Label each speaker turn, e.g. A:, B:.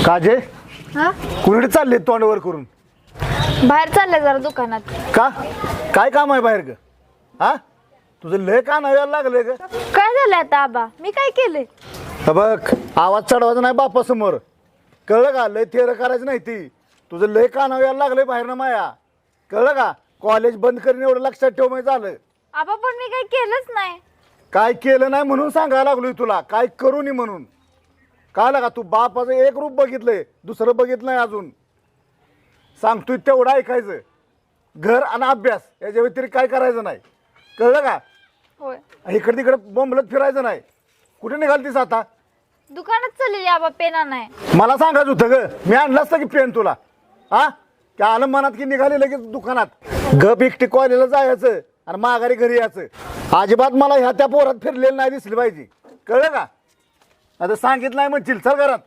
A: काजे
B: हा
A: कुणीकडे चालले तोंडवर करून?
B: बाहेर चाललंय जरा दुकानात.
A: का काय काम आहे बाहेर ग? हा तुझं लय का नव्याला लागले ग?
B: काय झालंय आता आबा? मी काय केलंय?
A: हा बघ, आवाज चढवायचा नाही बापासमोर, कळलं का? लय थेर करायचं नाही ती. तुझं लय का नव्याला लागलंय बाहेर ना माया, कळलं का? कॉलेज बंद करून एवढं लक्षात ठेव म्हणजे झालं.
B: आबा पण मी काय केलंच नाही.
A: काय केलं नाही म्हणून सांगायला लागलोय तुला, काय करू नये म्हणून. कळलं का? तू बापाचं एक रूप बघितलंय, दुसरं बघितलं नाही अजून. सांगतोय तेवढं ऐकायचं. घर आणि अभ्यास याच्या व्यतिरिक्त काय करायचं नाही, कळलं का?
B: होय.
A: इकडे तिकडे बोंबलत फिरायचं नाही. कुठे निघालतीस आता?
B: दुकानात चाललेली आबा, पेना नाही.
A: मला सांगायचं होतं ग, मी आणलं असतं की पेन तुला. हा त्या आलं मनात की निघाले लगेच दुकानात. गप एकटी कॉलेजला जायचं आणि माघारी घरी यायचं. अजिबात मला ह्या त्या पोरात फिरलेलं नाही दिसली पाहिजे, कळलं का? आता सांगितलं नाही म्हणशील, चल घरात.